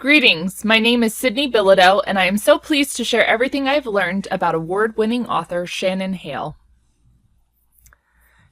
Greetings, my name is Sydney Bilodeau, and I am so pleased to share everything I've learned about award-winning author Shannon Hale.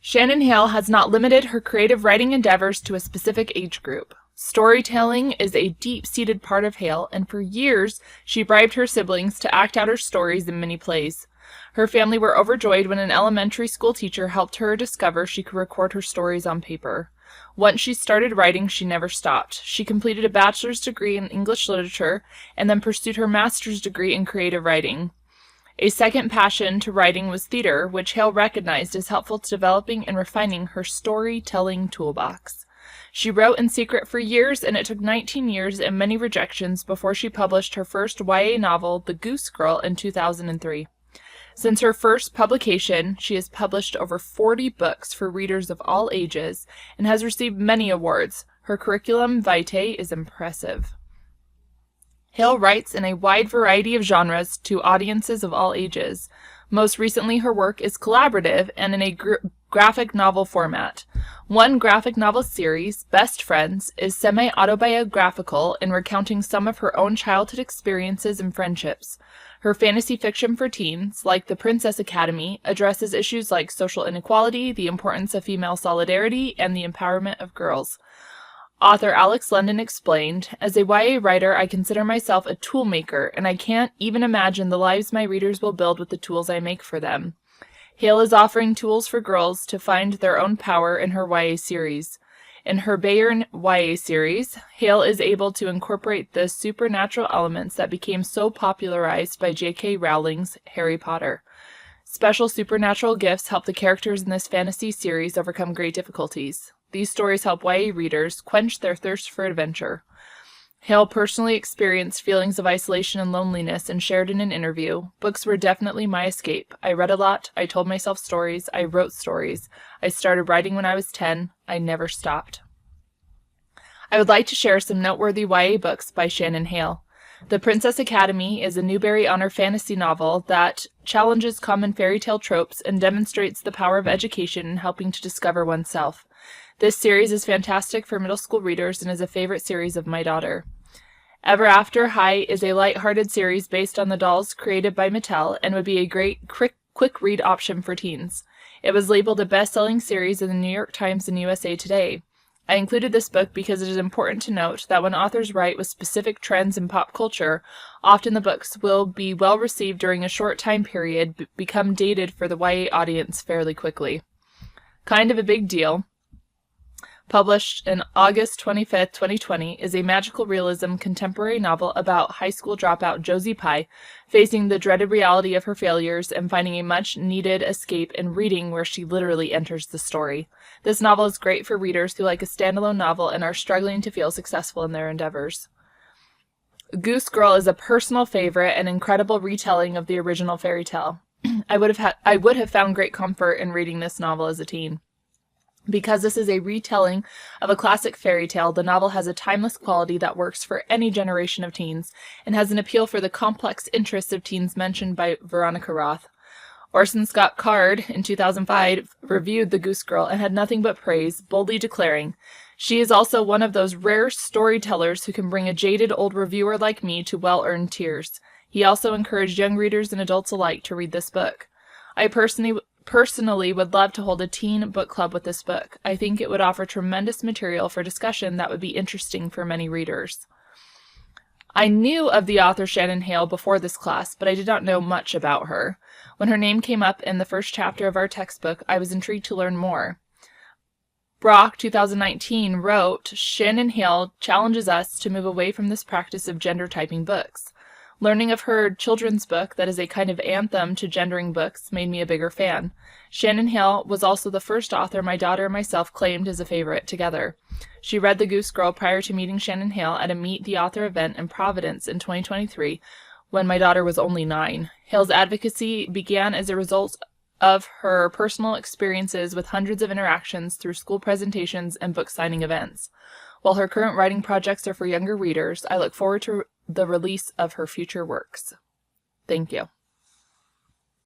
Shannon Hale has not limited her creative writing endeavors to a specific age group. Storytelling is a deep-seated part of Hale, and for years she bribed her siblings to act out her stories in many plays. Her family were overjoyed when an elementary school teacher helped her discover she could record her stories on paper. Once she started writing, she never stopped. She completed a bachelor's degree in English literature and then pursued her master's degree in creative writing. A second passion to writing was theater, which Hale recognized as helpful to developing and refining her storytelling toolbox. She wrote in secret for years, and it took 19 years and many rejections before she published her first YA novel, The Goose Girl, in 2003. Since her first publication, she has published over 40 books for readers of all ages and has received many awards. Her curriculum vitae is impressive. Hale writes in a wide variety of genres to audiences of all ages. Most recently, her work is collaborative and in a graphic novel format. One graphic novel series, Best Friends, is semi-autobiographical in recounting some of her own childhood experiences and friendships. Her fantasy fiction for teens, like The Princess Academy, addresses issues like social inequality, the importance of female solidarity, and the empowerment of girls. Author Alex London explained, "As a YA writer, I consider myself a tool maker, and I can't even imagine the lives my readers will build with the tools I make for them." Hale is offering tools for girls to find their own power in her YA series. In her Bayern YA series, Hale is able to incorporate the supernatural elements that became so popularized by J.K. Rowling's Harry Potter. Special supernatural gifts help the characters in this fantasy series overcome great difficulties. These stories help YA readers quench their thirst for adventure. Hale personally experienced feelings of isolation and loneliness and shared in an interview, "Books were definitely my escape. I read a lot, I told myself stories, I wrote stories. I started writing when I was 10. I never stopped." I would like to share some noteworthy YA books by Shannon Hale. The Princess Academy is a Newbery Honor fantasy novel that challenges common fairy tale tropes and demonstrates the power of education in helping to discover oneself. This series is fantastic for middle school readers and is a favorite series of my daughter. Ever After High is a light-hearted series based on the dolls created by Mattel and would be a great quick read option for teens. It was labeled a best-selling series in the New York Times and USA Today. I included this book because it is important to note that when authors write with specific trends in pop culture, often the books will be well received during a short time period, but become dated for the YA audience fairly quickly. Kind of a Big Deal, published in August 25, 2020, is a magical realism contemporary novel about high school dropout Josie Pye facing the dreaded reality of her failures and finding a much-needed escape in reading, where she literally enters the story. This novel is great for readers who like a standalone novel and are struggling to feel successful in their endeavors. Goose Girl is a personal favorite and incredible retelling of the original fairy tale. I would have found great comfort in reading this novel as a teen. Because this is a retelling of a classic fairy tale, the novel has a timeless quality that works for any generation of teens and has an appeal for the complex interests of teens mentioned by Veronica Roth. Orson Scott Card, in 2005, reviewed The Goose Girl and had nothing but praise, boldly declaring, "She is also one of those rare storytellers who can bring a jaded old reviewer like me to well-earned tears." He also encouraged young readers and adults alike to read this book. I personally would love to hold a teen book club with this book. I think it would offer tremendous material for discussion that would be interesting for many readers. I knew of the author Shannon Hale before this class, but I did not know much about her. When her name came up in the first chapter of our textbook, I was intrigued to learn more. Brock, 2019, wrote, "Shannon Hale challenges us to move away from this practice of gender typing books. Learning of her children's book that is a kind of anthem to gendering books made me a bigger fan. Shannon Hale was also the first author my daughter and myself claimed as a favorite together. She read The Goose Girl prior to meeting Shannon Hale at a Meet the Author event in Providence in 2023 when my daughter was only 9. Hale's advocacy began as a result of her personal experiences with hundreds of interactions through school presentations and book signing events. While her current writing projects are for younger readers, I look forward to the release of her future works." Thank you.